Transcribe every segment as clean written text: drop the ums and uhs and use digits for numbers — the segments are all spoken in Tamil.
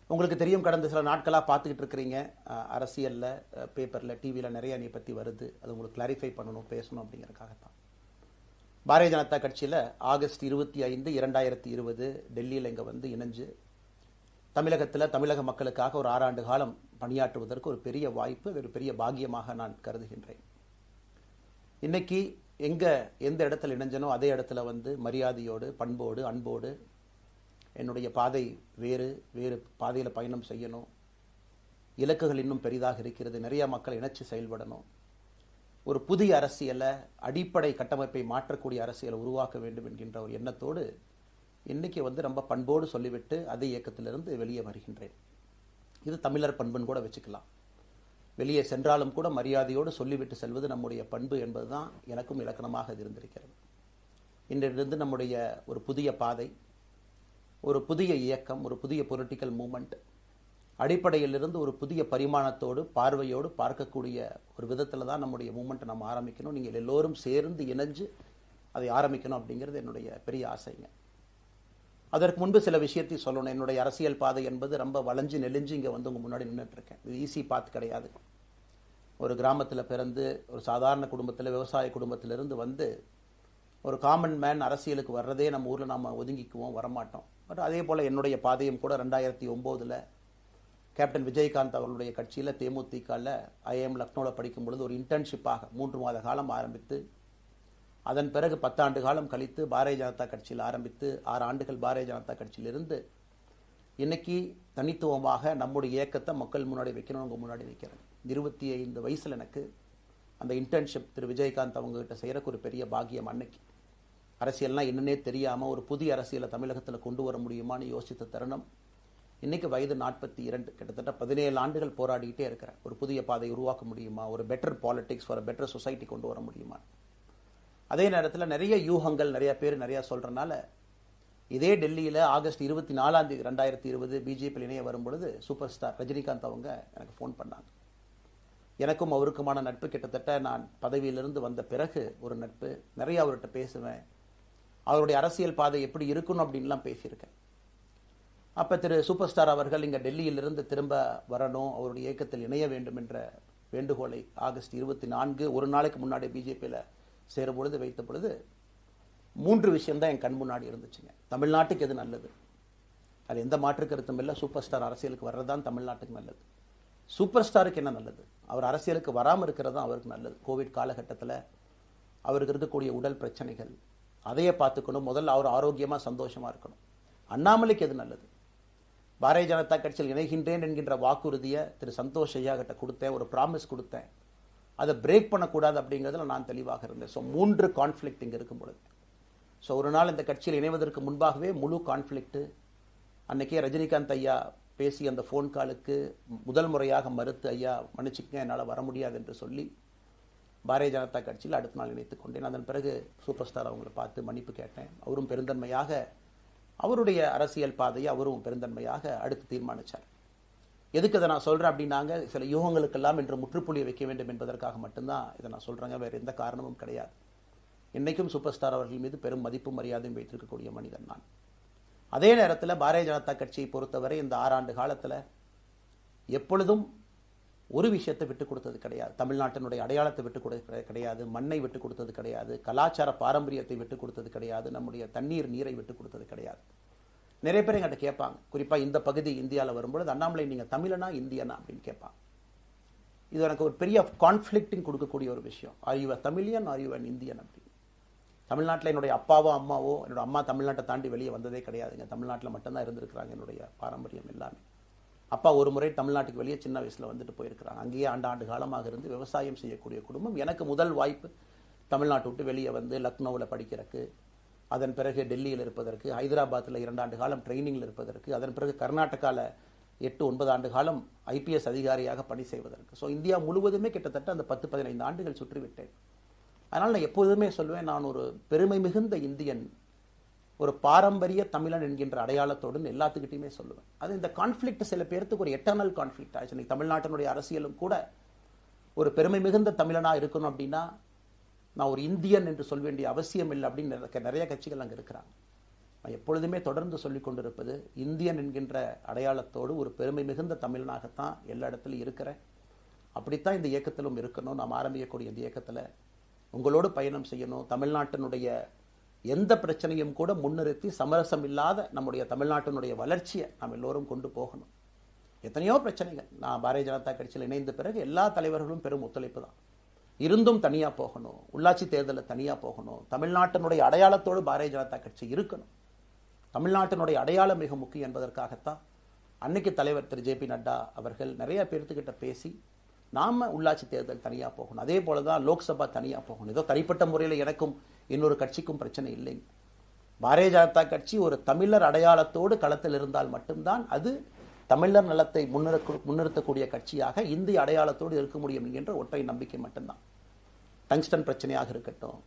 உங்களுக்கு தெரியும், கடந்த சில நாட்களாக பார்த்துக்கிட்டு இருக்கிறீங்க, அரசியலில், பேப்பரில், டிவியில் நிறைய என்னை பற்றி வருது. அது உங்களுக்கு கிளாரிஃபை பண்ணணும், பேசணும் அப்படிங்கிறதுக்காகத்தான். பாரதிய ஜனதா கட்சியில் ஆகஸ்ட் 25, 2020 டெல்லியில் இங்கே வந்து இணைஞ்சு தமிழகத்தில் தமிழக மக்களுக்காக ஒரு 6 ஆண்டு காலம் பணியாற்றுவதற்கு ஒரு பெரிய வாய்ப்பு, ஒரு பெரிய பாக்கியமாக நான் கருதுகின்றேன். இன்னைக்கு எந்த இடத்துல இணைஞ்சனோ அதே இடத்துல வந்து மரியாதையோடு, பண்போடு, அன்போடு என்னுடைய பாதை வேறு பாதையில் பயணம் செய்யணும். இலக்குகள் இன்னும் பெரிதாக இருக்கிறது. நிறைய மக்கள் இணைச்சு செயல்படணும். ஒரு புதிய அரசியலை, அடிப்படை கட்டமைப்பை மாற்றக்கூடிய அரசியலை உருவாக்க வேண்டும் என்கின்ற ஒரு எண்ணத்தோடு இன்னைக்கு வந்து ரொம்ப பண்போடு சொல்லிவிட்டு அதே இயக்கத்திலிருந்து வெளியே வருகின்றேன். இது தமிழர் பண்புன்னு கூட வச்சுக்கலாம். வெளியே சென்றாலும் கூட மரியாதையோடு சொல்லிவிட்டு செல்வது நம்முடைய பண்பு என்பதுதான் எனக்கும் இலக்கணமாக இருந்திருக்கிறது. இன்றிலிருந்து நம்முடைய ஒரு புதிய பாதை, ஒரு புதிய இயக்கம், ஒரு புதிய பொலிட்டிக்கல் மூமெண்ட், அடிப்படையிலிருந்து ஒரு புதிய பரிமாணத்தோடு, பார்வையோடு பார்க்கக்கூடிய ஒரு விதத்தில் தான் நம்முடைய மூமெண்ட்டை நம்ம ஆரம்பிக்கணும். நீங்கள் எல்லோரும் சேர்ந்து இணைஞ்சு அதை ஆரம்பிக்கணும் அப்படிங்கிறது என்னுடைய பெரிய ஆசைங்க. அதற்கு முன்பு சில விஷயத்தை சொல்லணும். என்னுடைய அரசியல் பாதை என்பது ரொம்ப வளைஞ்சு நெளிஞ்சு இங்கே வந்து உங்கள் முன்னாடி நின்றுட்டு இருக்கேன். இது ஈஸி பாத் கிடையாது. ஒரு கிராமத்தில் பிறந்து ஒரு சாதாரண குடும்பத்தில், விவசாய குடும்பத்திலிருந்து வந்து ஒரு காமன் மேன் அரசியலுக்கு வர்றதே நம்ம ஊரில் நாம் ஒதுங்கிக்குவோம், வரமாட்டோம். பட் அதே போல் என்னுடைய பாதையும் கூட 2009 கேப்டன் விஜயகாந்த் அவர்களுடைய கட்சியில் தேமுதிகவில் ஐஎம் லக்னோவில் படிக்கும் பொழுது ஒரு இன்டர்ன்ஷிப்பாக 3 மாத காலம் ஆரம்பித்து, அதன் பிறகு 10 ஆண்டு காலம் கழித்து பாரதிய ஜனதா கட்சியில் ஆரம்பித்து 6 ஆண்டுகள் பாரதிய ஜனதா கட்சியிலிருந்து இன்னைக்கு தனித்துவமாக நம்முடைய இயக்கத்தை மக்கள் முன்னாடி வைக்கணும், உங்கள் முன்னாடி வைக்கிறேன். 25 வயசில் எனக்கு அந்த இன்டர்ன்ஷிப் திரு விஜயகாந்த் அவங்ககிட்ட செய்கிறக்கு ஒரு பெரிய பாக்கியம். அன்னைக்கு அரசியல்னால் என்னன்னே தெரியாமல் ஒரு புதிய அரசியலை தமிழகத்தில் கொண்டு வர முடியுமான்னு யோசித்த தருணம். இன்னைக்கு வயது 42, கிட்டத்தட்ட 17 ஆண்டுகள் போராடிக்கிட்டே இருக்கிறேன். ஒரு புதிய பாதை உருவாக்க முடியுமா, ஒரு பெட்டர் பாலிடிக்ஸ், ஒரு பெட்டர் சொசைட்டி கொண்டு வர முடியுமா. அதே நேரத்தில் நிறைய யூகங்கள், நிறைய பேர் நிறையா சொல்கிறனால இதே டெல்லியில் ஆகஸ்ட் 24, 2020 பிஜேபியில் இணைய வரும்பொழுது சூப்பர் ஸ்டார் ரஜினிகாந்த் அவங்க எனக்கு ஃபோன் பண்ணாங்க. எனக்கும் அவருக்குமான நட்பு கிட்டத்தட்ட நான் பதவியிலிருந்து வந்த பிறகு ஒரு நட்பு. நிறைய அவர்கிட்ட பேசுவேன். அவருடைய அரசியல் பாதை எப்படி இருக்கணும் அப்படின்லாம் பேசியிருக்கேன். அப்போ திரு சூப்பர் ஸ்டார் அவர்கள் இங்கே டெல்லியிலிருந்து திரும்ப வரணும், அவருடைய இயக்கத்தில் இணைய வேண்டும் என்ற வேண்டுகோளை ஆகஸ்ட் 24 ஒரு நாளைக்கு முன்னாடி பிஜேபியில் சேரும் பொழுது வைத்த பொழுது 3 விஷயம்தான் என் கண் முன்னாடி இருந்துச்சுங்க. தமிழ்நாட்டுக்கு எது நல்லது, அது எந்த மாற்று கருத்தும் இல்லை. சூப்பர் ஸ்டார் அரசியலுக்கு வர்றது தான் தமிழ்நாட்டுக்கு நல்லது. சூப்பர் ஸ்டாருக்கு என்ன நல்லது, அவர் அரசியலுக்கு வராமல் இருக்கிறது தான் அவருக்கு நல்லது. கோவிட் காலகட்டத்தில் அவருக்கு இருக்கக்கூடிய உடல் பிரச்சனைகள், அதையே பார்த்துக்கணும். முதல்ல அவர் ஆரோக்கியமாக சந்தோஷமாக இருக்கணும். அண்ணாமலைக்கு எது நல்லது, பாரதிய ஜனதா கட்சியில் இணைகின்றேன் என்கின்ற வாக்குறுதியை திரு சந்தோஷ் ஐயா கிட்ட கொடுத்தேன், ஒரு ப்ராமிஸ் கொடுத்தேன். அதை பிரேக் பண்ணக்கூடாது அப்படிங்கிறதுல நான் தெளிவாக இருந்தேன். ஸோ 3 கான்ஃப்ளிக்ட் இங்கே இருக்கும் பொழுது, ஸோ ஒரு நாள் இந்த கட்சியில் இணைவதற்கு முன்பாகவே முழு கான்ஃப்ளிக்ட். அன்னைக்கே ரஜினிகாந்த் ஐயா பேசி அந்த ஃபோன் காலுக்கு முதல் முறையாக மறுத்து, ஐயா மன்னிச்சுக்கங்க என்னால் வர முடியாது என்று சொல்லி பாரதிய ஜனதா கட்சியில் அடுத்த நாள் இணைத்துக் கொண்டேன். அதன் பிறகு சூப்பர் ஸ்டார் அவங்களை பார்த்து மன்னிப்பு கேட்டேன். அவரும் பெருந்தன்மையாக அவருடைய அரசியல் பாதையை அவரும் பெருந்தன்மையாக அடுத்து தீர்மானித்தார். எதுக்கு இதை நான் சொல்கிறேன் அப்படின்னாங்க, சில யூகங்களுக்கெல்லாம் இன்று முற்றுப்புள்ளி வைக்க வேண்டும் என்பதற்காக மட்டும்தான் இதை நான் சொல்கிறேங்க, வேறு எந்த காரணமும் கிடையாது. இன்றைக்கும் சூப்பர் ஸ்டார் அவர்கள் மீது பெரும் மதிப்பும் மரியாதையும் வைத்திருக்கக்கூடிய மனிதன் நான். அதே நேரத்தில் பாரதிய ஜனதா கட்சியை பொறுத்தவரை இந்த 6 ஆண்டு காலத்தில் எப்பொழுதும் ஒரு விஷயத்தை விட்டுக் கொடுத்தது கிடையாது. தமிழ்நாட்டினுடைய அடையாளத்தை விட்டுக் கொடுத்தது கிடையாது, மண்ணை விட்டுக் கொடுத்தது கிடையாது, கலாச்சார பாரம்பரியத்தை விட்டுக் கொடுத்தது கிடையாது, நம்முடைய நீரை விட்டுக் கொடுத்தது கிடையாது. நிறைய பேர் எங்கிட்ட கேட்பாங்க, குறிப்பாக இந்த பகுதி இந்தியாவில் வரும்பொழுது, அண்ணாமலை நீங்கள் தமிழனா இந்தியனா அப்படின்னு கேட்பாங்க. இது எனக்கு ஒரு பெரிய கான்ஃப்ளிக்டிங் கொடுக்கக்கூடிய ஒரு விஷயம். Are you a Tamilian, are you an Indian அப்படி. தமிழ்நாட்டில் என்னுடைய அப்பாவோ அம்மாவோ, என்னோட அம்மா தமிழ்நாட்டை தாண்டி வெளியே வந்ததே கிடையாதுங்க. தமிழ்நாட்டில் மட்டும்தான் இருந்திருக்கிறாங்க. என்னுடைய பாரம்பரியம் எல்லாமே. அப்பா ஒரு முறை தமிழ்நாட்டுக்கு வெளியே சின்ன வயசில் வந்துட்டு போயிருக்கிறாங்க. அங்கேயே ஆண்டு காலமாக இருந்து விவசாயம் செய்யக்கூடிய குடும்பம். எனக்கு முதல் வாய்ப்பு தமிழ்நாட்டை விட்டு வெளியே வந்து லக்னோவில் படிக்கிறதுக்கு, அதன் பிறகு டெல்லியில் இருப்பதற்கு, ஹைதராபாத்தில் 2 ஆண்டு காலம் ட்ரைனிங்கில் இருப்பதற்கு, அதன் பிறகு கர்நாடகாவில் 8-9 ஆண்டு காலம் ஐபிஎஸ் அதிகாரியாக பணி செய்வதற்கு. ஸோ இந்தியா முழுவதுமே கிட்டத்தட்ட அந்த 10-15 ஆண்டுகள் சுற்றிவிட்டேன். அதனால் நான் எப்போதுமே சொல்வேன், நான் ஒரு பெருமை மிகுந்த இந்தியன், ஒரு பாரம்பரிய தமிழன் என்கின்ற அடையாளத்தோடு எல்லாத்துக்கிட்டையுமே சொல்லுவேன். அது இந்த கான்ஃப்ளிக்ட் சில பேருக்கு ஒரு எட்டர்னல் கான்ஃப்ளிக்ட் ஆச்சு. இன்னைக்கு தமிழ்நாட்டினுடைய அரசியலும் கூட ஒரு பெருமை மிகுந்த தமிழனாக இருக்கணும் அப்படின்னா நான் ஒரு இந்தியன் என்று சொல்ல வேண்டிய அவசியம் இல்லை அப்படின்னு நிறைய கட்சிகள் அங்கே இருக்கிறாங்க. எப்பொழுதுமே தொடர்ந்து சொல்லிக் கொண்டிருப்பது, இந்தியன் என்கின்ற அடையாளத்தோடு ஒரு பெருமை மிகுந்த தமிழனாகத்தான் எல்லா இடத்துலையும் இருக்கிறேன். அப்படித்தான் இந்த இயக்கத்திலும் இருக்கணும். நாம் ஆரம்பிக்கக்கூடிய இந்த இயக்கத்தில் உங்களோடு பயணம் செய்யணும். தமிழ்நாட்டினுடைய எந்த பிரச்சனையும் கூட முன்னிறுத்தி சமரசம் இல்லாத நம்முடைய தமிழ்நாட்டினுடைய வளர்ச்சியை நாம் எல்லோரும் கொண்டு போகணும். எத்தனையோ பிரச்சனைகள். நான் பாரதிய ஜனதா கட்சியில் இணைந்த பிறகு எல்லா தலைவர்களும் பெரும் ஒத்துழைப்பு தான். இருந்தும் தனியாக போகணும், உள்ளாட்சி தேர்தலில் தனியாக போகணும், தமிழ்நாட்டினுடைய அடையாளத்தோடு பாரதிய ஜனதா கட்சி இருக்கணும். தமிழ்நாட்டினுடைய அடையாளம் மிக முக்கியம் என்பதற்காகத்தான் அன்னைக்கு தலைவர் திரு ஜே.பி. நட்டா அவர்கள் நிறைய பேர்த்துக்கிட்ட பேசி நாம உள்ளாட்சி தேர்தல் தனியாக போகணும், அதே போல தான் லோக்சபா தனியாக போகணும். ஏதோ தனிப்பட்ட முறையில் எனக்கும் இன்னொரு கட்சிக்கும் பிரச்சனை இல்லைங்க. பாரதிய ஜனதா கட்சி ஒரு தமிழர் அடையாளத்தோடு களத்தில் இருந்தால் மட்டும்தான் அது தமிழர் நலத்தை முன்னிறுத்தக்கூடிய கட்சியாக இந்திய அடையாளத்தோடு இருக்க முடியும் என்கின்ற ஒற்றை நம்பிக்கை மட்டும்தான். டங்ஸ்டன் பிரச்சனையாக இருக்கட்டும்,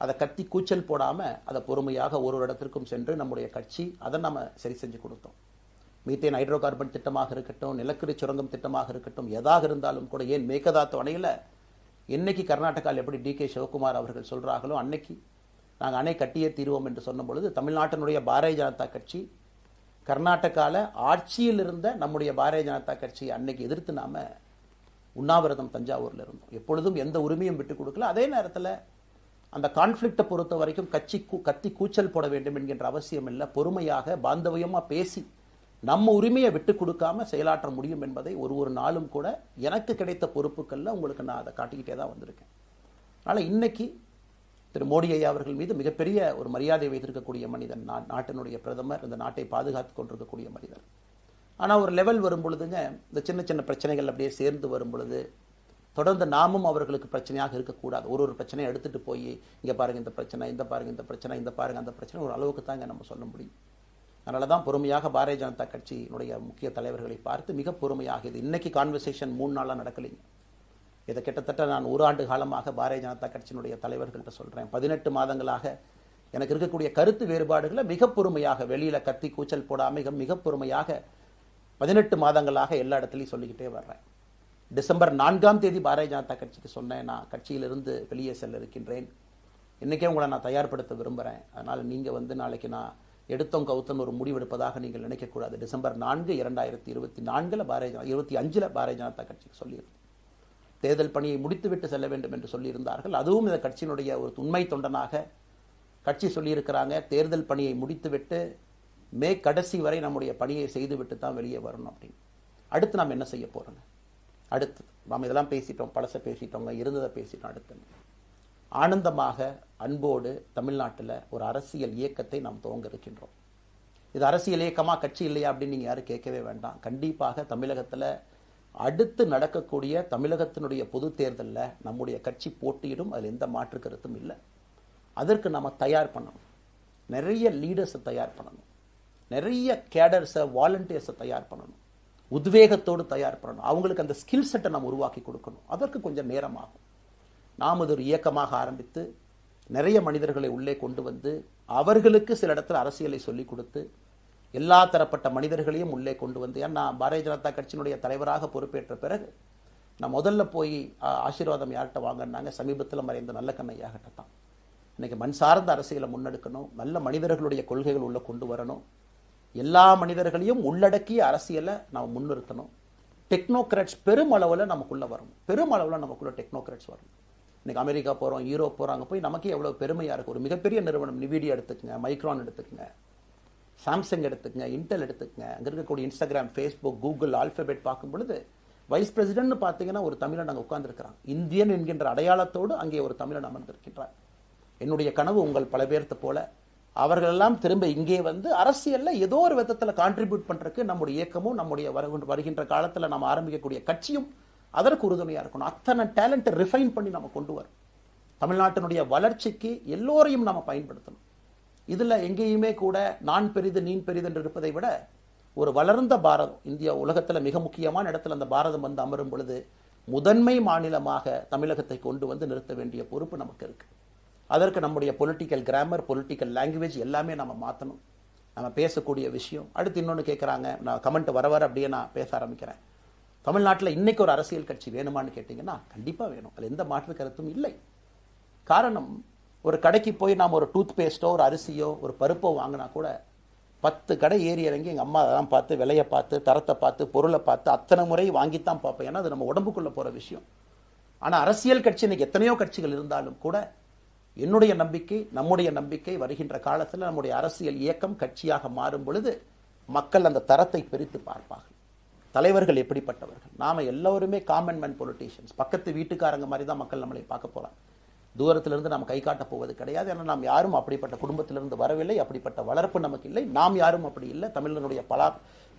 அதை கத்தி கூச்சல் போடாம அதை பொறுமையாக ஒரு இடத்திற்கும் சென்று நம்முடைய கட்சி அதை நம்ம சரி செஞ்சு கொடுத்தோம். மீத்தேன் ஹைட்ரோ கார்பன் திட்டமாக இருக்கட்டும், நிலக்கரி சுரங்கம் திட்டமாக இருக்கட்டும், எதாக இருந்தாலும் கூட, ஏன் மேகதாத்து அணையில் இன்னைக்கு கர்நாடகாவில் எப்படி டி.கே. சிவகுமார் அவர்கள் சொல்றாங்களோ அன்னைக்கு நாங்கள் அணை கட்டியே தீர்வோம் என்று சொன்ன பொழுது தமிழ்நாட்டினுடைய பாரதிய ஜனதா கட்சி கர்நாடகாவில் ஆட்சியில் இருந்த நம்முடைய பாரதிய ஜனதா கட்சியை அன்னைக்கு எதிர்த்து நாம உண்ணாவிரதம் தஞ்சாவூரில் இருந்தோம். எப்பொழுதும் எந்த உரிமையும் விட்டுக் கொடுக்கல. அதே நேரத்தில் அந்த கான்ஃபிளிக்டை பொறுத்த வரைக்கும் கத்தி கூச்சல் போட வேண்டும் என்கின்ற அவசியம் இல்லை. பொறுமையாக பாந்தவியமா பேசி நம்ம உரிமையை விட்டு கொடுக்காம செயலாற்ற முடியும் என்பதை ஒரு நாளும் கூட எனக்கு கிடைத்த பொறுப்புக்கள்ல உங்களுக்கு நான் அதை காட்டிக்கிட்டே தான் வந்திருக்கேன். அதனால இன்னைக்கு திரு மோடி ஐயா அவர்கள் மீது மிகப்பெரிய ஒரு மரியாதை வைத்திருக்கக்கூடிய மனிதன், நாட்டினுடைய பிரதமர், இந்த நாட்டை பாதுகாத்து கொண்டிருக்கக்கூடிய மனிதர். ஆனால் ஒரு லெவல் வரும் பொழுதுங்க, இந்த சின்ன சின்ன பிரச்சனைகள் அப்படியே சேர்ந்து வரும் பொழுது தொடர்ந்து நாமும் அவர்களுக்கு பிரச்சனையாக இருக்கக்கூடாது. ஒரு பிரச்சனையை எடுத்துட்டு போய் இங்க பாருங்க இந்த பிரச்சனை, இந்த பாருங்க இந்த பிரச்சனை, இந்த பாருங்க அந்த பிரச்சனை, ஒரு அளவுக்கு தான் இங்க நம்ம சொல்ல முடியும். அதனால தான் பொறுமையாக பாரதிய ஜனதா கட்சியினுடைய முக்கிய தலைவர்களை பார்த்து மிக பொறுமையாக, இது இன்னைக்கு கான்வர்சேஷன் 3 நாளாக நடக்கலைங்க. இதை கிட்டத்தட்ட நான் 1 ஆண்டு காலமாக பாரதிய ஜனதா கட்சியினுடைய தலைவர்கள்ட்ட சொல்றேன். 18 மாதங்களாக எனக்கு இருக்கக்கூடிய கருத்து வேறுபாடுகளை மிக பொறுமையாக, வெளியில கத்தி கூச்சல் போடாம மிக பொறுமையாக 18 மாதங்களாக எல்லா இடத்துலையும் சொல்லிக்கிட்டே வர்றேன். டிசம்பர் 4ஆம் தேதி பாரதிய ஜனதா கட்சிக்கு சொன்னேன், நான் கட்சியிலிருந்து வெளியே செல்ல இருக்கின்றேன், இன்னைக்கே உங்களை நான் தயார்படுத்த விரும்புகிறேன், அதனால் நீங்கள் நாளைக்கு நான் எடுத்தோம் கவுத்தன் ஒரு முடிவெடுப்பதாக நீங்கள் நினைக்கக்கூடாது. டிசம்பர் 4, 2024 25 பாரதிய ஜனதா கட்சிக்கு சொல்லியிருந்தேன். தேர்தல் பணியை முடித்துவிட்டு செல்ல வேண்டும் என்று சொல்லியிருந்தார்கள். அதுவும் இந்த கட்சியினுடைய ஒரு உண்மை தொண்டனாக கட்சி சொல்லியிருக்கிறாங்க, தேர்தல் பணியை முடித்துவிட்டு மே கடைசி வரை நம்முடைய பணியை செய்துவிட்டு தான் வெளியே வரணும் அப்படின்னு. அடுத்து நாம் என்ன செய்ய போறோங்க? அடுத்து நாம் இதெல்லாம் பேசிட்டோம், பழச பேசிட்டோங்க, இருந்ததை பேசிட்டோம். அடுத்து ஆனந்தமாக அன்போடு தமிழ்நாட்டில் ஒரு அரசியல் இயக்கத்தை நாம் துவங்க இருக்கின்றோம். இது அரசியல் இயக்கமா, கட்சி இல்லையா அப்படின்னு நீங்க யாரும் கேட்கவே வேண்டாம். கண்டிப்பாக தமிழகத்தில் அடுத்து நடக்கக்கூடிய தமிழகத்தினுடைய பொது தேர்தலில் நம்முடைய கட்சி போட்டியிடும், அதில் எந்த மாற்று கருத்தும் இல்லை. அதற்கு நம்ம தயார் பண்ணணும், நிறைய லீடர்ஸை தயார் பண்ணணும், நிறைய கேடர்ஸை, வாலண்டியர்ஸை தயார் பண்ணணும், உத்வேகத்தோடு தயார் பண்ணணும், அவங்களுக்கு அந்த ஸ்கில் செட்டை நம்ம உருவாக்கி கொடுக்கணும். அதற்கு கொஞ்சம் நேரமாகும். நாம் இது ஒரு இயக்கமாக ஆரம்பித்து நிறைய மனிதர்களை உள்ளே கொண்டு வந்து அவர்களுக்கு சில இடத்துல அரசியலை சொல்லிக் கொடுத்து எல்லா தரப்பட்ட மனிதர்களையும் உள்ளே கொண்டு வந்து, ஏன்னா பாரதிய ஜனதா கட்சியினுடைய தலைவராக பொறுப்பேற்ற பிறகு நான் முதல்ல போய் ஆசீர்வாதம் யார்கிட்ட வாங்கினாங்க, சமீபத்தில் மறைந்த நல்ல கண்ணையாகிட்ட தான். இன்னைக்கு மண் சார்ந்த அரசியலை முன்னெடுக்கணும், நல்ல மனிதர்களுடைய கொள்கைகள் உள்ள கொண்டு வரணும், எல்லா மனிதர்களையும் உள்ளடக்கிய அரசியலை நாம் முன்னிறுத்தணும். டெக்னோக்ராட்ஸ் பெருமளவில் நமக்குள்ள வரணும், பெருமளவில் நமக்குள்ள டெக்னோக்ராட்ஸ் வரணும். இன்னைக்கு அமெரிக்கா போகிறோம், யூரோப் போகிறாங்க, போய் நமக்கே எவ்வளோ பெருமையாக இருக்குது. ஒரு மிகப்பெரிய நிறுவனம் நிவிடியா எடுத்துக்கங்க, மைக்ரான் எடுத்துக்கங்க, சாம்சங் எடுத்துக்கங்க, இன்டெல் எடுத்துக்கங்க, அங்கே இருக்கக்கூடிய இன்ஸ்டாகிராம், ஃபேஸ்புக், கூகுள், ஆல்பபெட் பார்க்கும் பொழுது வைஸ் பிரசிடென்ட்னு பார்த்தீங்கன்னா ஒரு தமிழன் அங்கே உட்கார்ந்துருக்கிறாங்க. இந்தியன் என்கின்ற அடையாளத்தோடு அங்கே ஒரு தமிழன் அமர்ந்திருக்கின்றார். என்னுடைய கனவு உங்கள் பல பேர்த்த போல அவர்களெல்லாம் திரும்ப இங்கே வந்து அரசியலில் ஏதோ ஒரு விதத்தில் கான்ட்ரிபியூட் பண்ணுறதுக்கு நம்முடைய இயக்கமும் நம்முடைய வருகின்ற காலத்தில் நம்ம ஆரம்பிக்கக்கூடிய கட்சியும் அதற்கு உறுதுணையாக இருக்கணும். அத்தனை டேலண்ட்டை ரிஃபைன் பண்ணி நம்ம கொண்டு வரும். தமிழ்நாட்டினுடைய வளர்ச்சிக்கு எல்லோரையும் நம்ம பயன்படுத்தணும். இதில் எங்கேயுமே கூட நான் பெரிது நீ பெரிது என்று இருப்பதை விட ஒரு வளர்ந்த பாரதம், இந்தியா உலகத்தில் மிக முக்கியமான இடத்துல அந்த பாரதம் வந்து அமரும் பொழுது முதன்மை மாநிலமாக தமிழகத்தை கொண்டு வந்து நிறுத்த வேண்டிய பொறுப்பு நமக்கு இருக்கு. அதற்கு நம்முடைய பொலிட்டிக்கல் கிராமர், பொலிட்டிக்கல் லாங்குவேஜ் எல்லாமே நம்ம மாற்றணும். நம்ம பேசக்கூடிய விஷயம். அடுத்து இன்னொன்று கேட்குறாங்க, நான் கமெண்ட் வர அப்படியே நான் பேச ஆரம்பிக்கிறேன். தமிழ்நாட்டில் இன்னைக்கு ஒரு அரசியல் கட்சி வேணுமான்னு கேட்டிங்கன்னா கண்டிப்பாக வேணும், அதில் எந்த மாற்று கருத்தும் இல்லை. காரணம், ஒரு கடைக்கு போய் நாம் ஒரு டூத் பேஸ்ட்டோ ஒரு அரிசியோ ஒரு பருப்போ வாங்கினா கூட 10 கடை ஏறி இறங்கி எங்கள் அம்மா அதெல்லாம் பார்த்து விலையை பார்த்து தரத்தை பார்த்து பொருளை பார்த்து அத்தனை முறை வாங்கித்தான் பார்ப்பேன். ஏன்னா அது நம்ம உடம்புக்குள்ளே போகிற விஷயம். ஆனால் அரசியல் கட்சி இன்னைக்கு எத்தனையோ கட்சிகள் இருந்தாலும் கூட என்னுடைய நம்பிக்கை, நம்முடைய நம்பிக்கை, வருகின்ற காலத்தில் நம்முடைய அரசியல் இயக்கம் கட்சியாக மாறும் பொழுது மக்கள் அந்த தரத்தை பிரித்து பார்ப்பார்கள். தலைவர்கள் எப்படிப்பட்டவர்கள்? நாம எல்லோருமே காமன் மேன் பொலிட்டீஷியன்ஸ். பக்கத்து வீட்டுக்காரங்க மாதிரி தான் மக்கள் நம்மளை பார்க்க போறாங்க. தூரத்திலிருந்து நாம் கை காட்ட போவது கிடையாது. ஏன்னா நாம் யாரும் அப்படிப்பட்ட குடும்பத்திலிருந்து வரவில்லை, அப்படிப்பட்ட வளர்ப்பு நமக்கு இல்லை, நாம் யாரும் அப்படி இல்லை, தமிழனுடைய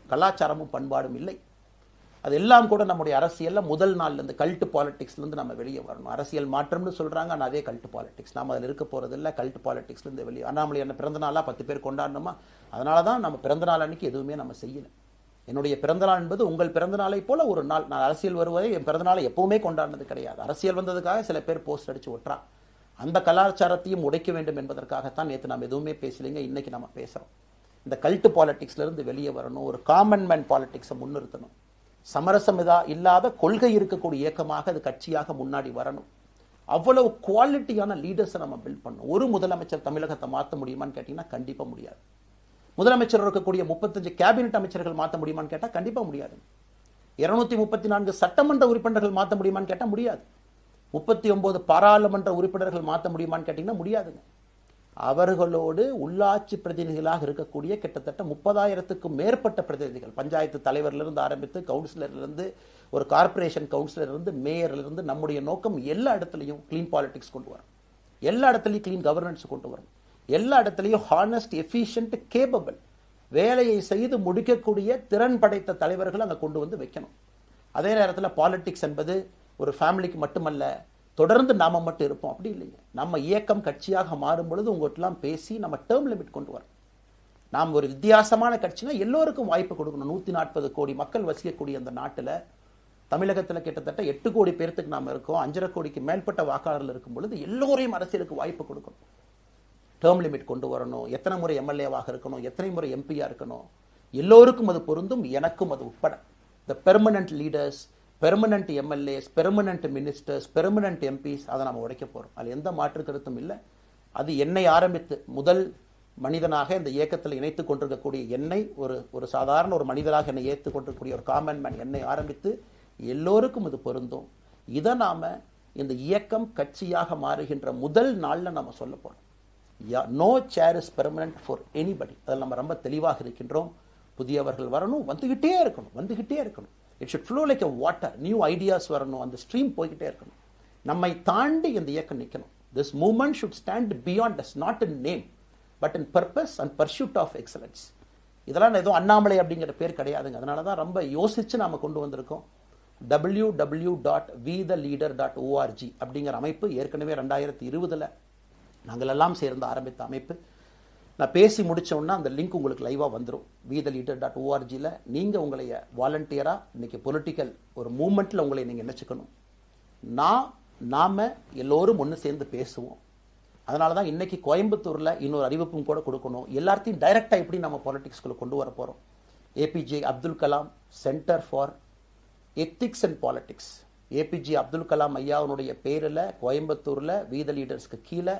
கலாச்சாரமும் பண்பாடும் இல்லை. அதெல்லாம் கூட நம்முடைய அரசியல்ல முதல் நாள்ல இருந்து கல்ட் பாலிடிக்ஸ்ல இருந்து நம்ம வெளியே வரணும். அரசியல் மாற்றம்னு சொல்றாங்க, ஆனால் அதே கல்ட் பாலிடிக்ஸ். நாம அதில் இருக்க போறது இல்லை. கல்ட் பாலிடிக்ஸ்ல இருந்து வெளியே. அண்ணாமலை என்ன பிறந்த நாளா 10 பேர் கொண்டாடணுமா? அதனாலதான் நம்ம பிறந்த நாள் அன்னைக்கு எதுவுமே நம்ம செய்யல. என்னுடைய பிறந்தநாள் என்பது உங்கள் பிறந்தநாளை போல ஒரு நாள். நான் அரசியல் வருவதை என் பிறந்தநாளை எப்பவுமே கொண்டாடினது கிடையாது. அரசியல் வந்ததுக்காக சில பேர் போஸ்ட் அடிச்சு ஒட்டுறா. அந்த கலாச்சாரத்தையும் உடைக்க வேண்டும் என்பதற்காகத்தான் நேற்று நாம் எதுவுமே பேசலைங்க. இன்னைக்கு நம்ம பேசுறோம். இந்த கல்ட் பாலிடிக்ஸ்ல இருந்து வெளியே வரணும். ஒரு காமன் மேன் பாலிடிக்ஸை முன்னிறுத்தணும். சமரசம் இல்லாத கொள்கை இருக்கக்கூடிய இயக்கமாக அது கட்சியாக முன்னாடி வரணும். அவ்வளவு குவாலிட்டியான லீடர்ஸை நம்ம பில்ட் பண்ணணும். ஒரு முதலமைச்சர் தமிழகத்தை மாற்ற முடியுமான்னு கேட்டீங்கன்னா கண்டிப்பா முடியாது. முதலமைச்சர் இருக்கக்கூடிய 35 கேபினெட் அமைச்சர்கள் மாற்ற முடியுமான்னு கேட்டால் கண்டிப்பா முடியாது. 234 சட்டமன்ற உறுப்பினர்கள் மாற்ற முடியுமான்னு கேட்டால் முடியாது. 39 பாராளுமன்ற உறுப்பினர்கள் மாற்ற முடியுமான்னு கேட்டீங்கன்னா முடியாதுங்க. அவர்களோடு உள்ளாட்சி பிரதிநிதிகளாக இருக்கக்கூடிய கிட்டத்தட்ட 30,000க்கும் மேற்பட்ட பிரதிநிதிகள், பஞ்சாயத்து தலைவரிலிருந்து ஆரம்பித்து கவுன்சிலரிலிருந்து ஒரு கார்பரேஷன் கவுன்சிலரிலிருந்து மேயரிலிருந்து, நம்முடைய நோக்கம் எல்லா இடத்துலையும் கிளீன் பாலிடிக்ஸ் கொண்டு வரும், எல்லா இடத்துலையும் கிளீன் கவர்னன்ஸ் கொண்டு வரும், எல்லா இடத்துலையும் ஹானஸ்ட், எஃபிஷியன்ட், கேபபிள், வேலையை செய்து முடிக்கக்கூடிய திறன் படைத்த தலைவர்கள் அங்கே கொண்டு வந்து வைக்கணும். அதே நேரத்தில் பாலிடிக்ஸ் என்பது ஒரு ஃபேமிலிக்கு மட்டுமல்ல, தொடர்ந்து நாம மட்டும் இருப்போம் அப்படி இல்லைங்க. நம்ம இயக்கம் கட்சியாக மாறும் பொழுது உங்கள்கிட்டலாம் பேசி நம்ம டேர்ம் லிமிட் கொண்டு வரோம். நாம் ஒரு வித்தியாசமான கட்சினா எல்லோருக்கும் வாய்ப்பு கொடுக்கணும். 140 கோடி மக்கள் வசிக்கக்கூடிய அந்த நாட்டில், தமிழகத்தில் கிட்டத்தட்ட 8 கோடி பேர்த்துக்கு நாம் இருக்கோம். 5.5 கோடிக்கு மேற்பட்ட வாக்காளர்கள் இருக்கும் பொழுது எல்லோரையும் அரசியலுக்கு வாய்ப்பு கொடுக்கணும். டேர்ம் லிமிட் கொண்டு வரணும். எத்தனை முறை எம்எல்ஏவாக இருக்கணும், எத்தனை முறை எம்பியா இருக்கணும், எல்லோருக்கும் அது பொருந்தும், எனக்கும் அது உட்பட. The permanent leaders, permanent MLAs, permanent ministers, permanent MPs, அதை நம்ம உடைக்க போறோம். அது எந்த மாற்று கருத்தும் இல்லை. அது என்னை ஆரம்பித்து முதல் மனிதனாக இந்த இயக்கத்தில் இணைத்துக் கொண்டிருக்கக்கூடிய என்னை, ஒரு சாதாரண ஒரு மனிதராக என்னை ஏற்றுக் கொண்டிருக்கக்கூடிய ஒரு காமன் மேன் என்னை ஆரம்பித்து எல்லோருக்கும் இது பொருந்தும். இதை நாம இந்த இயக்கம் கட்சியாக மாறுகின்ற முதல் நாள்ல நம்ம சொல்ல போறோம். No chair is permanent for anybody. அதில் நம்ம ரொம்ப தெளிவாக இருக்கின்றோம். புதியவர்கள் வரணும், வந்துகிட்டே இருக்கணும். It should flow like a water. New ideas வரணும், அந்த ஸ்ட்ரீம் போய்கிட்டே இருக்கணும். நம்மை தாண்டி இந்த இயக்கம் நிற்கணும். This movement should stand beyond us, not in name but in purpose and pursuit of excellence. இதெல்லாம் ஏதோ அண்ணாமலை அப்படிங்கிற பேர் கிடையாதுங்க. அதனால தான் ரொம்ப யோசிச்சு நாம கொண்டு வந்திருக்கோம். www.vetheleader.org அப்படிங்கிற அமைப்பு ஏற்கனவே 2020 நாங்கள் எல்லாம் சேர்ந்து ஆரம்பித்த அமைப்பு. நான் பேசி முடிச்சோன்னா அந்த லிங்க் உங்களுக்கு லைவாக வந்துடும். vetheleader.org-ல நீங்கள் உங்களை வாலண்டியராக இன்னைக்கு பொலிட்டிக்கல் ஒரு மூமெண்ட்டில் உங்களை நீங்கள் நினைச்சுக்கணும். நாம எல்லோரும் ஒன்று சேர்ந்து பேசுவோம். அதனால தான் இன்னைக்கு கோயம்புத்தூரில் இன்னொரு அறிவிப்பும் கூட கொடுக்கணும். எல்லாத்தையும் டைரக்டாக எப்படி நம்ம பாலிடிக்ஸ்குள்ள கொண்டு வர போகிறோம். APJ Abdul Kalam centre for ethics and politics, APJ Abdul Kalam ஐயாவுடைய பேரில் கோயம்புத்தூரில் வீத லீடர்ஸ்க்கு கீழே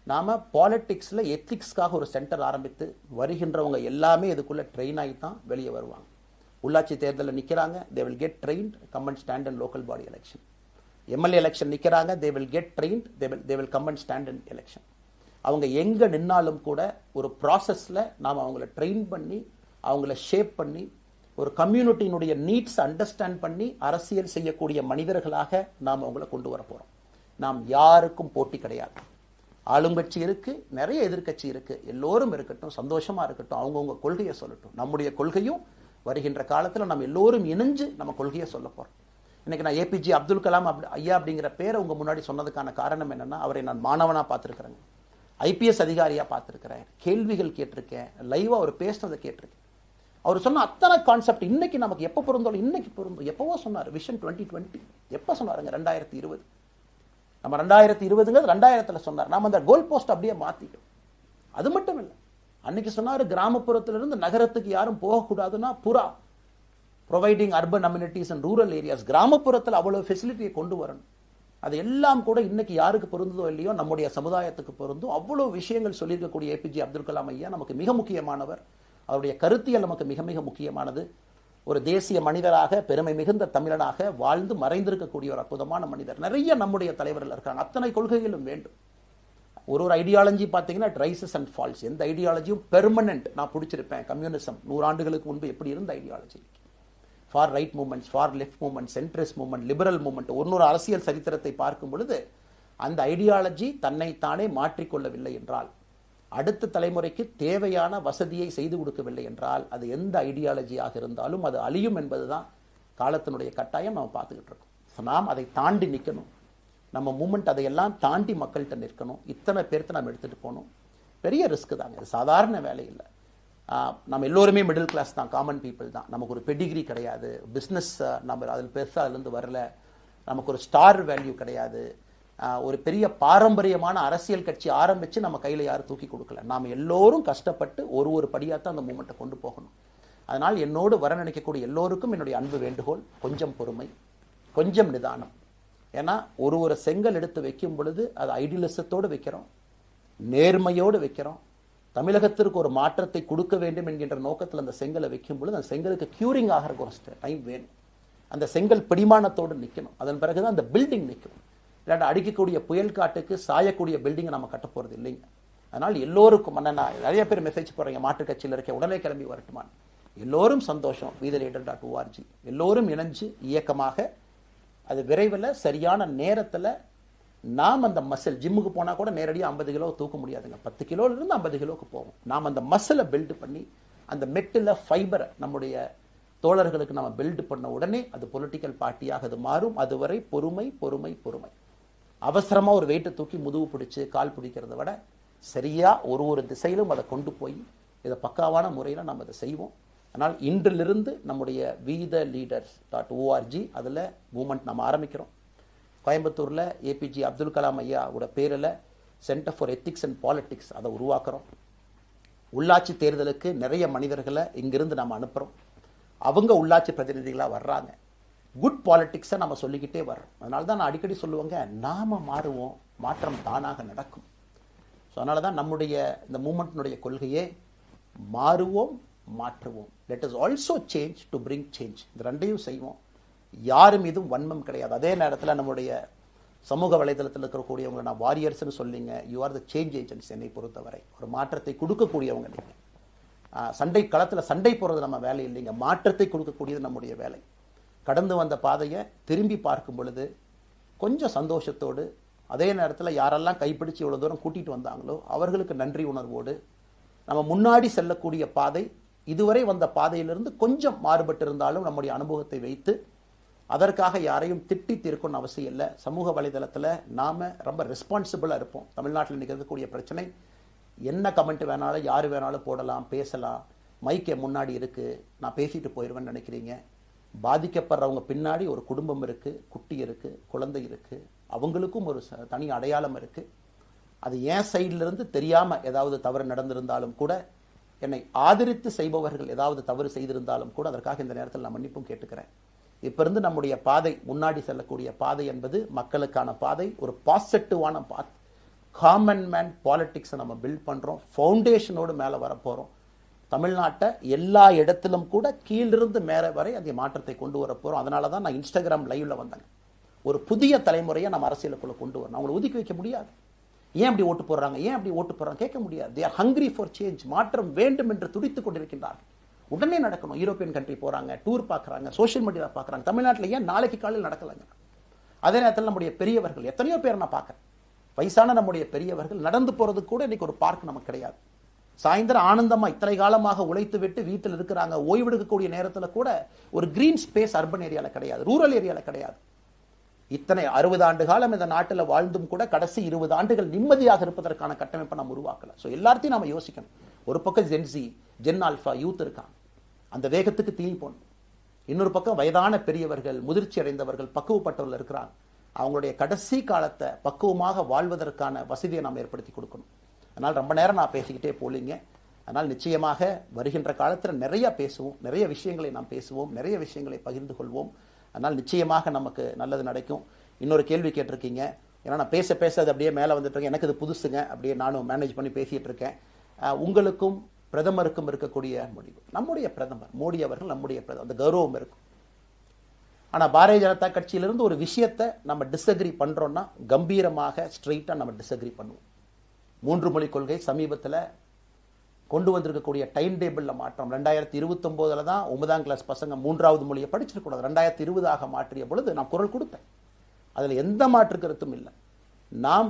நாம பாலிடிக்ஸ்ல எத்திக்ஸ்க்காக ஒரு சென்டர் ஆரம்பித்து வருகின்றவங்க எல்லாமே இதுக்குள்ள ட்ரெயின் ஆகி தான் வெளியே வருவாங்க. உள்ளாட்சி தேர்தலில் நிற்கிறாங்க, they will get trained, come and stand in local body election. MLA election நிற்கிறாங்க, they will get trained, they will come and stand in election. அவங்க எங்க நின்னாலும் கூட ஒரு ப்ராசஸ்ல நாம் அவங்கள ட்ரெயின் பண்ணி, அவங்கள ஷேப் பண்ணி, ஒரு கம்யூனிட்டியினுடைய நீட்ஸ் அண்டர்ஸ்டாண்ட் பண்ணி அரசியல் செய்யக்கூடிய மனிதர்களாக நாம் அவங்கள கொண்டு வர போறோம். நாம் யாருக்கும் போட்டி கிடையாது. ஆளுங்கட்சி இருக்கு, நிறைய எதிர்கட்சி இருக்கு, எல்லோரும் இருக்கட்டும், சந்தோஷமா இருக்கட்டும், அவங்கவுங்க கொள்கையை சொல்லட்டும். நம்முடைய கொள்கையும் வருகின்ற காலத்தில் நம்ம எல்லோரும் இணைஞ்சு நம்ம கொள்கையை சொல்ல போறோம். இன்னைக்கு நான் ஏபிஜே அப்துல் கலாம் ஐயா அப்படிங்கிற பேரை உங்க முன்னாடி சொன்னதுக்கான காரணம் என்னன்னா, அவரை நான் மாணவனா பார்த்திருக்கிறேன், ஐபிஎஸ் அதிகாரியா பார்த்திருக்கிறேன், கேள்விகள் கேட்டிருக்கேன், லைவா அவர் பேசினதை கேட்டிருக்கேன். அவர் சொன்ன அத்தனை கான்செப்ட் இன்னைக்கு நமக்கு எப்ப பொருந்தோம், இன்னைக்கு பொருந்தும். எப்பவோ சொன்னார் விஷன் 2020, எப்ப சொன்னாருங்க? 2020. நம்ம 2020 2000 சொன்னார். நாம அந்த கோல் போஸ்ட் அப்படியே மாத்திட்டோம். அது மட்டும் இல்லை, அன்னைக்கு சொன்னாரு கிராமப்புறத்திலிருந்து நகரத்துக்கு யாரும் போகக்கூடாதுன்னா புறா providing urban amenities and rural areas, கிராமப்புறத்தில் அவ்வளவு ஃபெசிலிட்டியை கொண்டு வரணும். அது எல்லாம் கூட இன்னைக்கு யாருக்கு பொருந்ததோ இல்லையோ நம்முடைய சமுதாயத்துக்கு பொருந்தும். அவ்வளோ விஷயங்கள் சொல்லியிருக்கக்கூடிய ஏபிஜே அப்துல் கலாம் ஐயா நமக்கு மிக முக்கியமானவர். அவருடைய கருத்தியல் நமக்கு மிக மிக முக்கியமானது. ஒரு தேசிய மனிதராக, பெருமை மிகுந்த தமிழனாக வாழ்ந்து மறைந்திருக்கக்கூடிய ஒரு அற்புதமான மனிதர். நிறைய நம்முடைய தலைவர்கள் இருக்காங்க. அத்தனை கொள்கைகளும் வேண்டும். ஒரு ஐடியாலஜி பார்த்தீங்கன்னா ரைசஸ் அண்ட் ஃபால்ஸ். எந்த ஐடியாலஜியும் பெர்மனன்ட் நான் பிடிச்சிருப்பேன். கம்யூனிசம் 100 ஆண்டுகளுக்கு முன்பு எப்படி இருந்த ideology, for right movements, for left movement, centrist movement, liberal movement, ஒரு அரசியல் சரித்திரத்தை பார்க்கும் பொழுது அந்த ஐடியாலஜி தன்னைத்தானே மாற்றிக்கொள்ளவில்லை என்றால், அடுத்த தலைமுறைக்கு தேவையான வசதியை செய்து கொடுக்கவில்லை என்றால், அது எந்த ஐடியாலஜியாக இருந்தாலும் அது அழியும் என்பதுதான் காலத்தினுடைய கட்டாயம். நம்ம பார்த்துக்கிட்டு இருக்கோம். நாம் அதை தாண்டி நிற்கணும். நம்ம மூமெண்ட் அதையெல்லாம் தாண்டி மக்கள்கிட்ட நிற்கணும். இத்தனை பேர்த்த நம்ம எடுத்துகிட்டு போகணும். பெரிய ரிஸ்க் தாங்க, இது சாதாரண வேலை இல்லை. நம்ம எல்லோருமே மிடில் கிளாஸ் தான், காமன் பீப்புள் தான். நமக்கு ஒரு பெடிகிரி கிடையாது, பிஸ்னஸ் நம்ம அதில் பெருசாக அதுலேருந்து வரல, நமக்கு ஒரு ஸ்டார் வேல்யூ கிடையாது, ஒரு பெரிய பாரம்பரியமான அரசியல் கட்சி ஆரம்பித்து நம்ம கையில் யாரும் தூக்கி கொடுக்கல. நாம் எல்லோரும் கஷ்டப்பட்டு ஒரு படியாக தான் அந்த மூமெண்ட்டை கொண்டு போகணும். அதனால் என்னோடு வர நினைக்கக்கூடிய எல்லோருக்கும் என்னுடைய அன்பு வேண்டுகோள், கொஞ்சம் பொறுமை, கொஞ்சம் நிதானம். ஏன்னா ஒரு செங்கல் எடுத்து வைக்கும் பொழுது அது ஐடியலிசத்தோடு வைக்கிறோம், நேர்மையோடு வைக்கிறோம். தமிழகத்திற்கு ஒரு மாற்றத்தை கொடுக்க வேண்டும் என்கின்ற நோக்கத்தில் அந்த செங்கலை வைக்கும் பொழுது அந்த செங்கலுக்கு கியூரிங் ஆகிறதுக்கு ஒரு டைம் வேணும். அந்த செங்கல் பிடிமானத்தோடு நிற்கணும். அதன் பிறகுதான் அந்த பில்டிங் நிற்கும். இல்லாட்ட அடிக்கக்கூடிய புயல் காட்டுக்கு சாயக்கூடிய பில்டிங்கை நம்ம கட்ட போகிறது இல்லைங்க. அதனால் எல்லோருக்கும் நிறைய பேர் மெசேஜ் போடுறீங்க, மாற்றுக் கட்சியில் இருக்க உடனே கிளம்பி வரட்டுமான். எல்லோரும் சந்தோஷம். wetheLeader.org எல்லோரும் இணைஞ்சு இயக்கமாக அது விரைவில் சரியான நேரத்தில் நாம் அந்த மசில், ஜிம்முக்கு போனால் கூட நேரடியாக 50 கிலோ தூக்க முடியாதுங்க, 10 கிலோலேருந்து 50 கிலோவுக்கு போகும். நாம் அந்த மசிலை பில்டு பண்ணி அந்த மெட்டில் ஃபைபரை நம்முடைய தோழர்களுக்கு நம்ம பில்டு பண்ண உடனே அது பொலிட்டிக்கல் பார்ட்டியாக அது மாறும். அதுவரை பொறுமை பொறுமை பொறுமை. அவசரமாக ஒரு வெயிட்டை தூக்கி முதுகு பிடிச்சி கால் பிடிக்கிறத விட சரியாக ஒரு திசையிலும் அதை கொண்டு போய் இதை பக்காவான முறையில் நம்ம அதை செய்வோம். ஆனால் இன்றிலிருந்து நம்முடைய wetheLeaders.org அதில் மூமெண்ட் நம்ம ஆரம்பிக்கிறோம். கோயம்புத்தூரில் ஏபிஜே அப்துல் கலாம் ஐயாவோட பேரில் centre for ethics and politics அதை உருவாக்குறோம். உள்ளாட்சி தேர்தலுக்கு நிறைய மனிதர்களை இங்கிருந்து நம்ம அனுப்புகிறோம். அவங்க உள்ளாட்சி பிரதிநிதிகளாக வர்றாங்க. குட் பாலிட்டிக்ஸை நம்ம சொல்லிக்கிட்டே வர்றோம். அதனால தான் நான் அடிக்கடி சொல்லுவாங்க, நாம மாறுவோம், மாற்றம் தானாக நடக்கும். ஸோ அதனால தான் நம்முடைய இந்த மூமெண்ட்டினுடைய கொள்கையே மாறுவோம், மாற்றுவோம். Let us also change to bring change. இந்த ரெண்டையும் செய்வோம். யாரும் மீதும் வன்மம் கிடையாது. அதே நேரத்தில் நம்முடைய சமூக வலைதளத்தில் இருக்கக்கூடியவங்க நான் வாரியர்ஸ்னு சொல்லிங்க, you are the change agents. என்னை பொறுத்தவரை ஒரு மாற்றத்தை கொடுக்கக்கூடியவங்க நீங்கள். சண்டை களத்தில் சண்டை போடுறது நம்ம வேலை இல்லைங்க, மாற்றத்தை கொடுக்கக்கூடியது நம்முடைய வேலை. கடந்து வந்த பாதையை திரும்பி பார்க்கும் பொழுது கொஞ்சம் சந்தோஷத்தோடு, அதே நேரத்தில் யாரெல்லாம் கைப்பிடிச்சு இவ்வளோ தூரம் கூட்டிகிட்டு வந்தாங்களோ அவர்களுக்கு நன்றி உணர்வோடு, நம்ம முன்னாடி செல்லக்கூடிய பாதை இதுவரை வந்த பாதையிலிருந்து கொஞ்சம் மாறுபட்டு இருந்தாலும் நம்முடைய அனுபவத்தை வைத்து அதற்காக யாரையும் திட்டி தீர்க்கணும்னு அவசியம் இல்லை. சமூக வலைதளத்தில் நாம் ரொம்ப ரெஸ்பான்சிபிளாக இருப்போம். தமிழ்நாட்டில் நிகழக்கூடிய பிரச்சனை என்ன கமெண்ட் வேணாலும் யார் வேணாலும் போடலாம், பேசலாம். மைக்கே முன்னாடி இருக்குது, நான் பேசிட்டு போயிடுவேன்னு நினைக்கிறீங்க. பாதிக்கப்படுறவங்க பின்னாடி ஒரு குடும்பம் இருக்குது, குட்டி இருக்குது, குழந்தை இருக்குது, அவங்களுக்கும் ஒரு தனி அடையாளம் இருக்குது. அது என் சைட்லேருந்து தெரியாமல் ஏதாவது தவறு நடந்திருந்தாலும் கூட, என்னை ஆதரித்து செய்பவர்கள் ஏதாவது தவறு செய்திருந்தாலும் கூட அதற்காக இந்த நேரத்தில் நான் மன்னிப்பும் கேட்டுக்கிறேன். இப்போ இருந்து நம்முடைய பாதை, முன்னாடி செல்லக்கூடிய பாதை என்பது மக்களுக்கான பாதை, ஒரு பாசிட்டிவான பாத். காமன் மேன் பாலிட்டிக்ஸை நம்ம பில்ட் பண்ணுறோம். ஃபவுண்டேஷனோடு மேலே வரப்போகிறோம். தமிழ்நாட்டை எல்லா இடத்திலும் கூட கீழிருந்து மேலே வரை அந்த மாற்றத்தை கொண்டு வர போகிறோம். அதனால தான் நான் இன்ஸ்டாகிராம் லைவ்ல வந்தேன். ஒரு புதிய தலைமுறையை நம்ம அரசியலுக்குள்ள கொண்டு வரணும். அவங்களை ஒதுக்கி வைக்க முடியாது. ஏன் அப்படி ஓட்டு போடுறாங்க, ஏன் அப்படி ஓட்டு போடுறாங்க கேட்க முடியாது. They are hungry for change. மாற்றம் வேண்டும் என்று துடித்துக் கொண்டிருக்கின்றார்கள். உடனே நடக்கணும். யூரோப்பியன் கண்ட்ரி போகிறாங்க, டூர் பார்க்குறாங்க, சோஷியல் மீடியா பார்க்குறாங்க. தமிழ்நாட்டில் ஏன் நாளைக்கு காலையில் நடக்கலைங்க? அதே நேரத்தில் நம்முடைய பெரியவர்கள் எத்தனையோ பேர் நான் பார்க்குறேன். வயசான நம்முடைய பெரியவர்கள் நடந்து போகிறது கூட இன்னைக்கு ஒரு பார்க் நமக்கு கிடையாது. சாயந்தரம் ஆனந்தமாக இத்தனை காலமாக உழைத்து விட்டு வீட்டில் இருக்கிறாங்க. ஓய்வெடுக்கக்கூடிய நேரத்தில் கூட ஒரு கிரீன் ஸ்பேஸ் அர்பன் ஏரியாவில் கிடையாது, ரூரல் ஏரியாவில் கிடையாது. இத்தனை 60 ஆண்டு காலம் இந்த நாட்டில் வாழ்ந்தும் கூட கடைசி 20 ஆண்டுகள் நிம்மதியாக இருப்பதற்கான கட்டமைப்பை நம்ம உருவாக்கல. ஸோ எல்லாத்தையும் நம்ம யோசிக்கணும். ஒரு பக்கம் ஜென்சி, ஜென் ஆல்ஃபா யூத் இருக்காங்க, அந்த வேகத்துக்கு தீனி போகணும். இன்னொரு பக்கம் வயதான பெரியவர்கள், முதிர்ச்சி அடைந்தவர்கள், பக்குவப்பட்டவர்கள் இருக்கிறாங்க. அவங்களுடைய கடைசி காலத்தை பக்குவமாக வாழ்வதற்கான வசதியை நாம் ஏற்படுத்தி கொடுக்கணும். அதனால் ரொம்ப நேரம் நான் பேசிக்கிட்டே போலிங்க. அதனால் நிச்சயமாக வருகின்ற காலத்தில் நிறைய பேசுவோம், நிறைய விஷயங்களை நாம் பேசுவோம், நிறைய விஷயங்களை பகிர்ந்து கொள்வோம். அதனால் நிச்சயமாக நமக்கு நல்லது நடக்கும். இன்னொரு கேள்வி கேட்டிருக்கீங்க. ஏன்னா நான் பேச பேச அது அப்படியே மேலே வந்துட்டு இருக்கேன். எனக்கு இது புதுசுங்க, அப்படியே நானும் மேனேஜ் பண்ணி பேசிட்டு இருக்கேன். உங்களுக்கும் பிரதமருக்கும் இருக்கக்கூடிய முடிவு, நம்முடைய பிரதமர் மோடி அவர்கள் நம்முடைய பிரதமர், அந்த கௌரவம் இருக்கும். ஆனால் பாரதிய ஜனதா கட்சியிலிருந்து ஒரு விஷயத்தை நம்ம டிஸ்அக்ரி பண்ணுறோன்னா கம்பீரமாக ஸ்ட்ரெயிட்டாக நம்ம டிஸ்அக்ரி பண்ணுவோம். 3 மொழி கொள்கை சமீபத்தில் கொண்டு வந்திருக்கக்கூடிய டைம் டேபிளில் மாற்றம் 2029 தான் 9ஆம் கிளாஸ் பசங்க 3வது மொழியை படிச்சிருக்கூடாது, 2020 மாற்றிய பொழுது நான் குரல் கொடுத்தேன். அதில் எந்த மாற்று கருத்தும் இல்லை. நாம்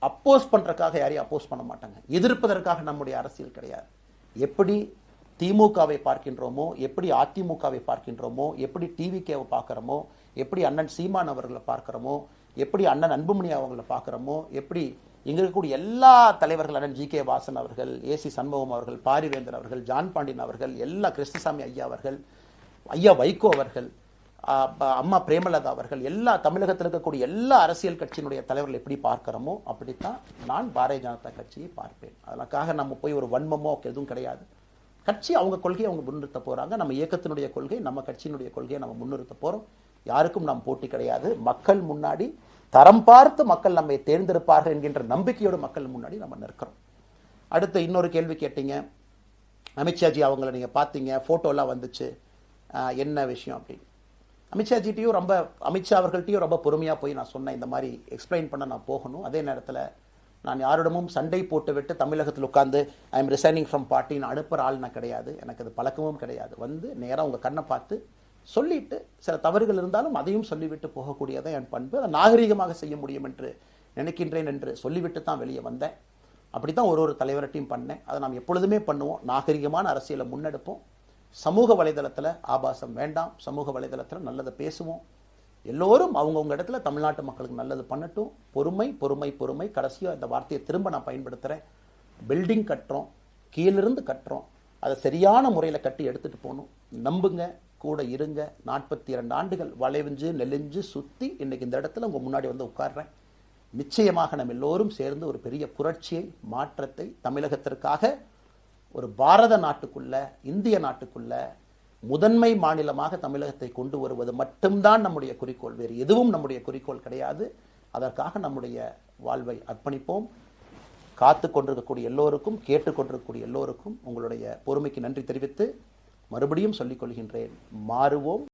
அப்போஸ் பண்ணுறதுக்காக யாரையும் அப்போஸ் பண்ண மாட்டாங்க, எதிர்ப்பதற்காக நம்முடைய அரசியல் கிடையாது. எப்படி திமுகவை பார்க்கின்றோமோ, எப்படி அதிமுகவை பார்க்கின்றோமோ, எப்படி டிவிகேவை பார்க்குறோமோ, எப்படி அண்ணன் சீமான் அவர்களை பார்க்குறோமோ, எப்படி அண்ணன் அன்புமணி அவர்களை பார்க்குறோமோ, எப்படி இங்கே இருக்கக்கூடிய எல்லா தலைவர்கள், அண்ணன் ஜி கே வாசன் அவர்கள், ஏசி சண்முகம் அவர்கள், பாரிவேந்தர் அவர்கள், ஜான் பாண்டியன் அவர்கள், எல்லா கிருஷ்ணசாமி ஐயா அவர்கள், ஐயா வைகோ அவர்கள், அம்மா பிரேமலதா அவர்கள், எல்லா தமிழகத்தில் இருக்கக்கூடிய எல்லா அரசியல் கட்சியினுடைய தலைவர்கள் எப்படி பார்க்கிறோமோ அப்படித்தான் நான் பாரதிய ஜனதா கட்சியை பார்ப்பேன். அதற்காக நம்ம போய் ஒரு வன்மமோ எதுவும் கிடையாது. கட்சி அவங்க கொள்கையை அவங்க முன்னிறுத்த போறாங்க. நம்ம இயக்கத்தினுடைய கொள்கை, நம்ம கட்சியினுடைய கொள்கையை நம்ம முன்னிறுத்த போறோம். யாருக்கும் நாம் போட்டி கிடையாது. மக்கள் முன்னாடி தரம் பார்த்து மக்கள் நம்மை தேர்ந்தெடுப்பார்கள் என்கின்ற நம்பிக்கையோடு மக்கள் முன்னாடி நம்ம நிற்கிறோம். அடுத்து இன்னொரு கேள்வி கேட்டீங்க. அமித்ஷாஜி அவங்கள நீங்க பார்த்தீங்க, போட்டோலாம் வந்துச்சு, என்ன விஷயம் அப்படின்னு. அமித்ஷாஜிட்டையும் அமித்ஷா அவர்கள்ட்டையும் ரொம்ப பொறுமையாக போய் நான் சொன்னேன், இந்த மாதிரி எக்ஸ்பிளைன் பண்ண நான் போகணும். அதே நேரத்தில் நான் யாரிடமும் சண்டை போட்டு விட்டு தமிழகத்தில் உட்காந்து I am resigning from party நான் அனுப்புகிற ஆள் நான் கிடையாது. எனக்கு அது பழக்கமும் கிடையாது. வந்து நேராக உங்கள் கண்ணை பார்த்து சொல்லிட்டு, சில தவறுகள் இருந்தாலும் அதையும் சொல்லிவிட்டு போகக்கூடியதான் என் பண்பு. அதை நாகரீகமாக செய்ய முடியும் என்று நினைக்கின்றேன் என்று சொல்லிவிட்டு தான் வெளியே வந்தேன். அப்படி தான் ஒரு தலைவர்கிட்டையும் பண்ணேன். அதை நாம் எப்பொழுதுமே பண்ணுவோம். நாகரிகமான அரசியலை முன்னெடுப்போம். சமூக வலைதளத்தில் ஆபாசம் வேண்டாம். சமூக வலைதளத்தில் நல்லதை பேசுவோம். எல்லோரும் அவங்கவுங்க இடத்துல தமிழ்நாட்டு மக்களுக்கு நல்லது பண்ணட்டும். பொறுமை பொறுமை பொறுமை. கடைசியாக இந்த வார்த்தையை திரும்ப நான் பயன்படுத்துகிறேன். பில்டிங் கட்டுறோம், கீழிருந்து கட்டுறோம், அதை சரியான முறையில் கட்டி எடுத்துகிட்டு போகணும். நம்புங்க, கூட இருங்க. 42 ஆண்டுகள் வளைவிஞ்சு நெலிஞ்சு சுற்றி இன்னைக்கு இந்த இடத்துல உங்கள் முன்னாடி வந்து உட்கார்றேன். நிச்சயமாக நம்ம எல்லோரும் சேர்ந்து ஒரு பெரிய புரட்சியை, மாற்றத்தை தமிழகத்திற்காக, ஒரு பாரத நாட்டுக்குள்ள, இந்திய நாட்டுக்குள்ள முதன்மை மாநிலமாக தமிழகத்தை கொண்டு வருவது மட்டும்தான் நம்முடைய குறிக்கோள். வேறு எதுவும் நம்முடைய குறிக்கோள் கிடையாது. அதற்காக நம்முடைய வாழ்வை அர்ப்பணிப்போம். காத்து கொண்டிருக்கக்கூடிய எல்லோருக்கும், கேட்டுக்கொண்டிருக்கக்கூடிய எல்லோருக்கும் உங்களுடைய பொறுமைக்கு நன்றி தெரிவித்து மறுபடியும் சொல்லிக் கொள்கின்றேன். மாறுவோம்.